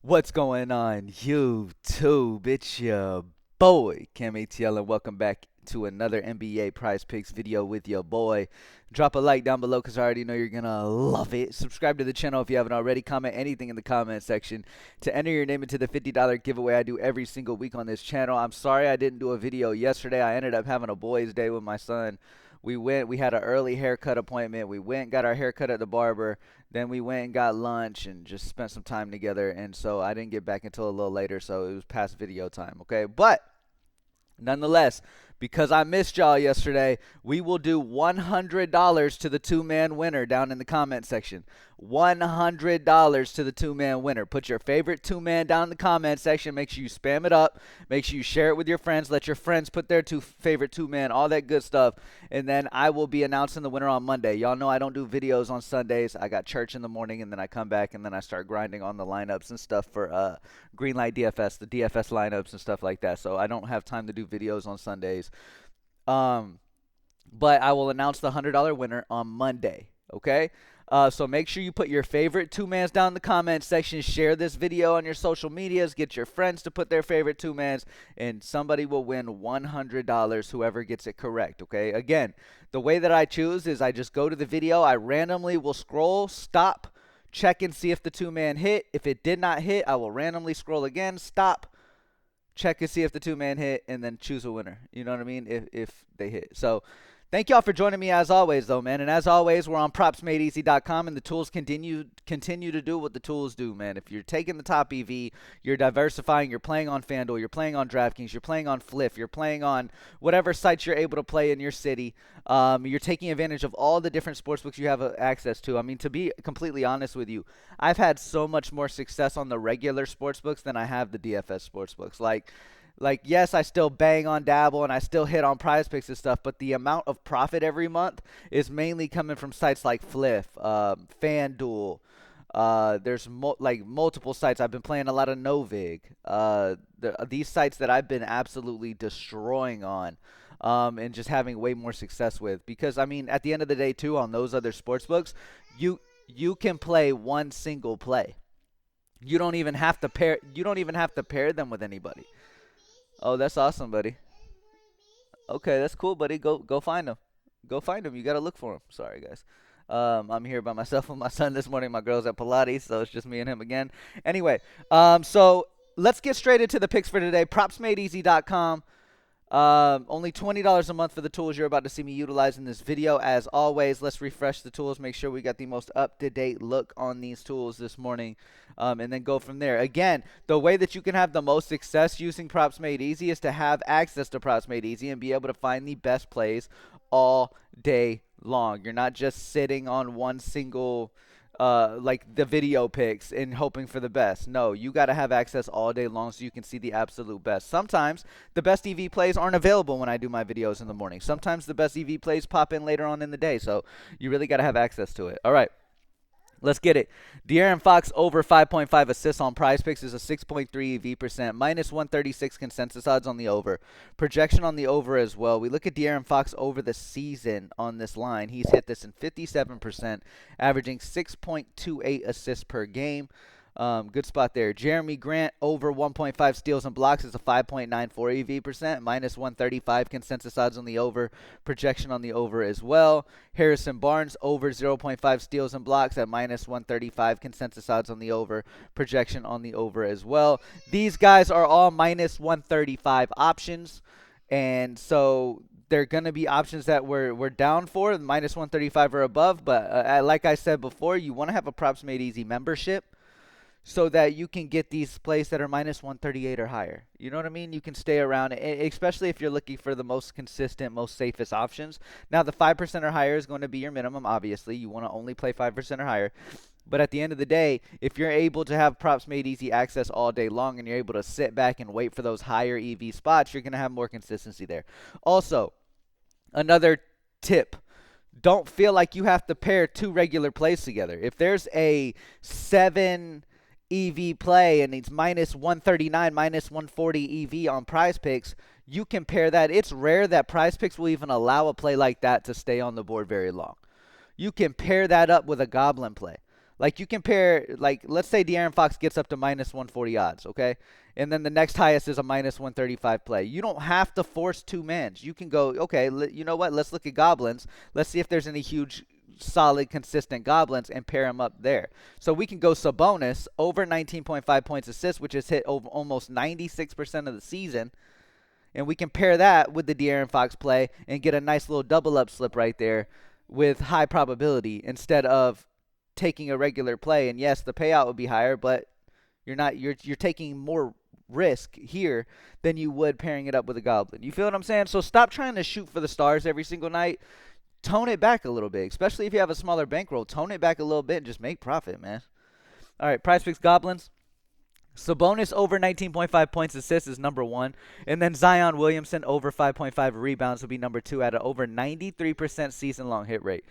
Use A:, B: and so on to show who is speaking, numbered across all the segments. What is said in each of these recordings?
A: What's going on, YouTube? It's your boy, Cam ATL, and welcome back to another NBA Prize Picks video with your boy. Drop a like down below because I already know you're going to love it. Subscribe to the channel if you haven't already. Comment anything in the comment section to enter your name into the $50 giveaway I do every single week on this channel. I'm sorry I didn't do a video yesterday. I ended up having a boys' day with my son. We had an early haircut appointment. We went, got our haircut at the barber. Then we went and got lunch and just spent some time together. And so I didn't get back until a little later. So it was past video time. Okay. But nonetheless, because I missed y'all yesterday, we will do $100 to the two-man winner down in the comment section. $100 to the two-man winner. Put your favorite two-man down in the comment section. Make sure you spam it up. Make sure you share it with your friends. Let your friends put their favorite two-man, all that good stuff. And then I will be announcing the winner on Monday. Y'all know I don't do videos on Sundays. I got church in the morning, and then I come back, and then I start grinding on the lineups and stuff for Greenlight DFS, the DFS lineups and stuff like that. So I don't have time to do videos on Sundays. Um, but I will announce the $100 winner on Monday. Okay. So make sure you put your favorite two-mans down in the comment section. Share this video on your social medias. Get your friends to put their favorite two-mans, and somebody will win $100, whoever gets it correct, okay? Again, the way that I choose is I just go to the video. I randomly will scroll, stop, check and see if the two-man hit. If it did not hit, I will randomly scroll again, stop, check and see if the two-man hit, and then choose a winner. You know what I mean? If they hit. So thank y'all for joining me as always, though, man. And as always, we're on propsmadeeasy.com, and the tools continue to do what the tools do, man. If you're taking the top EV, you're diversifying, you're playing on FanDuel, you're playing on DraftKings, you're playing on Fliff, you're playing on whatever sites you're able to play in your city. You're taking advantage of all the different sportsbooks you have access to. I mean, to be completely honest with you, I've had so much more success on the regular sportsbooks than I have the DFS sportsbooks. Like, yes, I still bang on Dabble and I still hit on Prizepicks and stuff, but the amount of profit every month is mainly coming from sites like Fliff, FanDuel. There's multiple sites. I've been playing a lot of Novig. These sites that I've been absolutely destroying on, and just having way more success with. Because I mean, at the end of the day, too, on those other sports books, you can play one single play. You don't even have to pair. You don't even have to pair them with anybody. Oh, that's awesome, buddy. Okay, that's cool, buddy. Go find him. Go find him. You gotta look for him. Sorry, guys. I'm here by myself with my son this morning. My girl's at Pilates, so it's just me and him again. Anyway, so let's get straight into the picks for today. Propsmadeeasy.com. Only $20 a month for the tools you're about to see me utilize in this video. As always, let's refresh the tools, make sure we got the most up-to-date look on these tools this morning, and then go from there. Again, the way that you can have the most success using Props Made Easy is to have access to Props Made Easy and be able to find the best plays all day long. You're not just sitting on one single like the video picks and hoping for the best. No, you got to have access all day long so you can see the absolute best. Sometimes the best EV plays aren't available when I do my videos in the morning. Sometimes the best EV plays pop in later on in the day, so you really got to have access to it. All right. Let's get it. De'Aaron Fox over 5.5 assists on Prizepicks is a 6.3 EV percent, minus 136 consensus odds on the over. Projection on the over as well. We look at De'Aaron Fox over the season on this line. He's hit this in 57%, averaging 6.28 assists per game. Good spot there. Jeremy Grant over 1.5 steals and blocks is a 5.94 EV percent, minus 135 consensus odds on the over, projection on the over as well. Harrison Barnes over 0.5 steals and blocks at minus 135 consensus odds on the over, projection on the over as well. These guys are all minus 135 options, and so they're going to be options that we're down for, minus 135 or above. But like I said before, you want to have a Props Made Easy membership, so that you can get these plays that are minus 138 or higher. You know what I mean? You can stay around, especially if you're looking for the most consistent, most safest options. Now, the 5% or higher is going to be your minimum, obviously. You want to only play 5% or higher. But at the end of the day, if you're able to have Props Made Easy access all day long and you're able to sit back and wait for those higher EV spots, you're going to have more consistency there. Also, another tip. Don't feel like you have to pair two regular plays together. If there's a 7 EV play and it's minus 139, minus 140 EV on Prizepicks, you compare that. It's rare that Prizepicks will even allow a play like that to stay on the board very long. You can pair that up with a goblin play. Like you compare, like let's say De'Aaron Fox gets up to minus 140 odds, okay? And then the next highest is a minus 135 play. You don't have to force two mans. You can go, okay, you know what? Let's look at goblins. Let's see if there's any huge, solid, consistent goblins and pair them up there. So we can go Sabonis over 19.5 points assists, which has hit over almost 96% of the season. And we can pair that with the De'Aaron Fox play and get a nice little double up slip right there with high probability instead of taking a regular play. And yes, the payout would be higher, but you're taking more risk here than you would pairing it up with a goblin. You feel what I'm saying? So stop trying to shoot for the stars every single night. Tone it back a little bit, especially if you have a smaller bankroll. Tone it back a little bit and just make profit, man. All right, Prizepicks Goblins. Sabonis over 19.5 points assists is number 1. And then Zion Williamson over 5.5 rebounds will be number 2 at an over 93% season-long hit rate.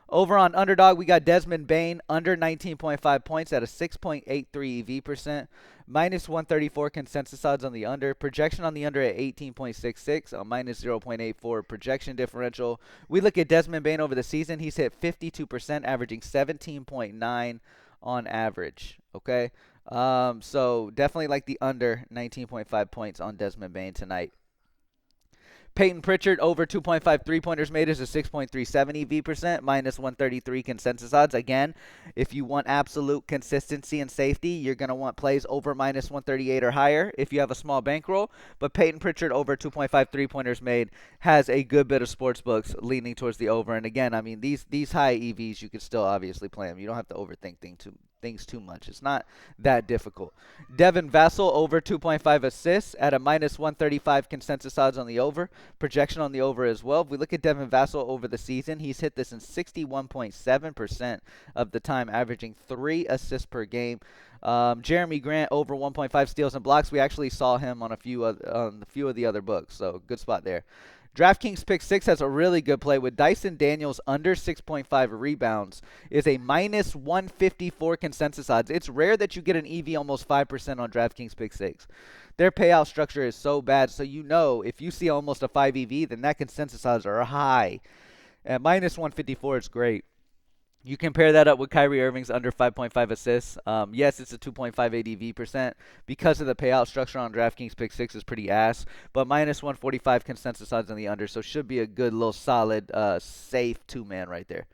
A: Over on Underdog, we got Desmond Bane under 19.5 points at a 6.83 EV percent. Minus 134 consensus odds on the under. Projection on the under at 18.66. A minus 0.84 projection differential. We look at Desmond Bane over the season. He's hit 52%, averaging 17.9 on average. Okay? So definitely like the under 19.5 points on Desmond Bane tonight. Peyton Pritchard over 2.5 three-pointers made is a 6.37 EV percent, minus 133 consensus odds. Again, if you want absolute consistency and safety, you're going to want plays over minus 138 or higher if you have a small bankroll. But Peyton Pritchard over 2.5 three-pointers made has a good bit of sports books leaning towards the over. And again, I mean, these high EVs, you could still obviously play them. You don't have to overthink things too much. It's not that difficult. Devin Vassell over 2.5 assists at a minus 135 consensus odds on the over. Projection on the over as well. If we look at Devin Vassell over the season, he's hit this in 61.7% of the time, averaging 3 assists per game. Jeremy Grant over 1.5 steals and blocks. We actually saw him on a few of the other books, so good spot there. DraftKings Pick 6 has a really good play with Dyson Daniels under 6.5 rebounds. Is a minus 154 consensus odds. It's rare that you get an EV almost 5% on DraftKings Pick 6. Their payout structure is so bad, so you know if you see almost a 5 EV, then that consensus odds are high. At minus 154, it's great. You compare that up with Kyrie Irving's under 5.5 assists. Yes, it's a 2.58 EV percent. Because of the payout structure on DraftKings Pick 6 is pretty ass. But minus 145 consensus odds on the under. So should be a good little solid, safe two-man right there.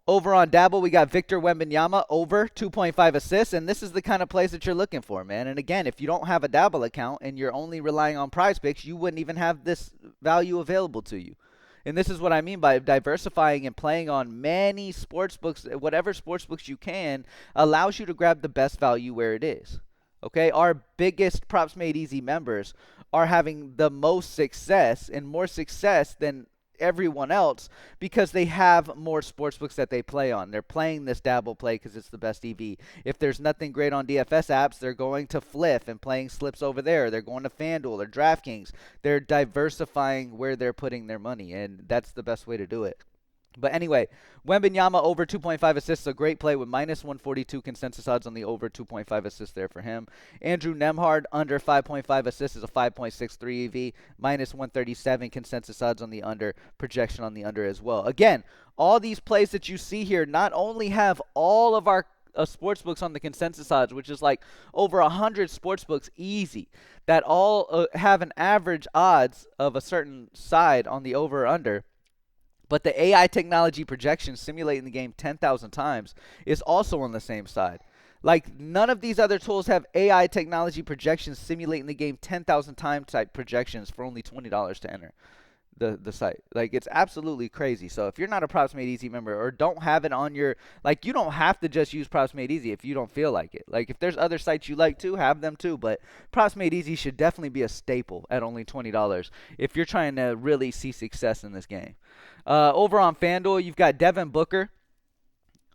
A: Over on Dabble, we got Victor Wembanyama over 2.5 assists. And this is the kind of plays that you're looking for, man. And again, if you don't have a Dabble account and you're only relying on Prizepicks, you wouldn't even have this value available to you. And this is what I mean by diversifying and playing on many sports books. Whatever sports books you can allows you to grab the best value where it is. Okay, our biggest Props Made Easy members are having the most success and more success than everyone else because they have more sports books that they play on. They're playing this Dabble play because it's the best EV. If there's nothing great on DFS apps, they're going to Fliff and playing slips over there. They're going to FanDuel or DraftKings. They're diversifying where they're putting their money, and that's the best way to do it. But anyway, Wembanyama over 2.5 assists, a great play with minus 142 consensus odds on the over 2.5 assists there for him. Andrew Nembhard under 5.5 assists is a 5.63 EV, minus 137 consensus odds on the under, projection on the under as well. Again, all these plays that you see here not only have all of our sports books on the consensus odds, which is like over 100 sports books easy, that all have an average odds of a certain side on the over or under. But the AI technology projection simulating the game 10,000 times is also on the same side. Like, none of these other tools have AI technology projections simulating the game 10,000 times type projections for only $20 to enter the site. Like, it's absolutely crazy. So if you're not a Props Made Easy member or don't have it on your, like, you don't have to just use Props Made Easy if you don't feel like it. Like, if there's other sites you like too, have them too. But Props Made Easy should definitely be a staple at only $20 if you're trying to really see success in this game. Over on FanDuel, you've got Devin Booker.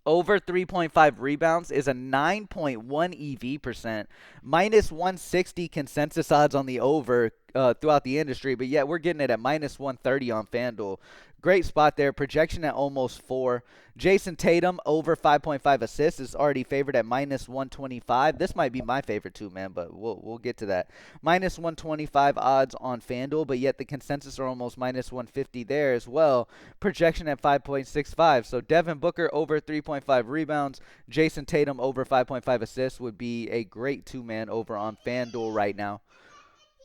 A: Over 3.5 rebounds is a 9.1 EV percent. Minus 160 consensus odds on the over. throughout the industry, but yet we're getting it at minus 130 on FanDuel. Great spot there. Projection at almost 4. Jason Tatum over 5.5 assists is already favored at minus 125. This might be my favorite too, man, but we'll get to that. Minus 125 odds on FanDuel, but yet the consensus are almost minus 150 there as well. Projection at 5.65. So Devin Booker over 3.5 rebounds. Jason Tatum over 5.5 assists would be a great two-man over on FanDuel right now.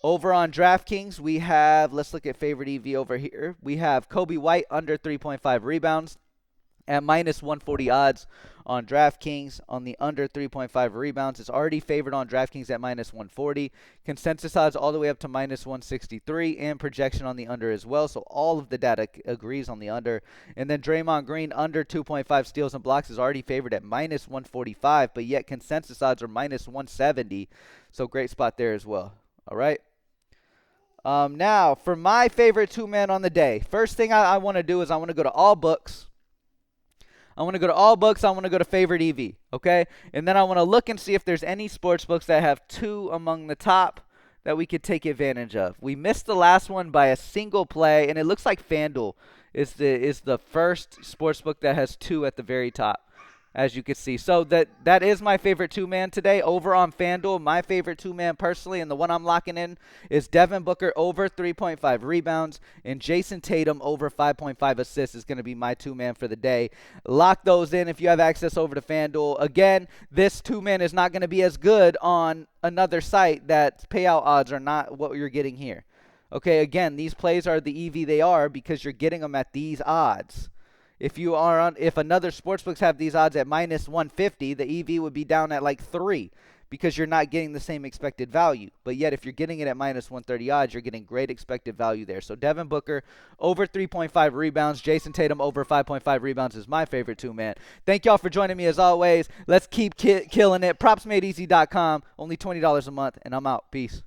A: Over on DraftKings, we have, let's look at favorite EV over here. We have Kobe White under 3.5 rebounds at minus 140 odds on DraftKings. On the under 3.5 rebounds, it's already favored on DraftKings at minus 140. Consensus odds all the way up to minus 163, and projection on the under as well. So all of the data agrees on the under. And then Draymond Green under 2.5 steals and blocks is already favored at minus 145, but yet consensus odds are minus 170. So great spot there as well. All right. Now, for my favorite two-man on the day, first thing I want to do is I want to go to all books. I want to go to all books. I want to go to favorite EV, okay? And then I want to look and see if there's any sports books that have 2 among the top that we could take advantage of. We missed the last one by a single play, and it looks like FanDuel is the first sports book that has 2 at the very top, as you can see. So that is my favorite two-man today over on FanDuel. My favorite two-man personally, and the one I'm locking in, is Devin Booker over 3.5 rebounds, and Jason Tatum over 5.5 assists is going to be my two-man for the day. Lock those in if you have access over to FanDuel. Again, this two-man is not going to be as good on another site that payout odds are not what you're getting here. Okay, again, these plays are the EV they are because you're getting them at these odds. If another sportsbooks have these odds at minus 150, the EV would be down at like 3 because you're not getting the same expected value. But yet, if you're getting it at minus 130 odds, you're getting great expected value there. So Devin Booker over 3.5 rebounds, Jason Tatum over 5.5 rebounds is my favorite two-man. Thank y'all for joining me as always. Let's keep killing it. PropsMadeEasy.com, only $20 a month, and I'm out. Peace.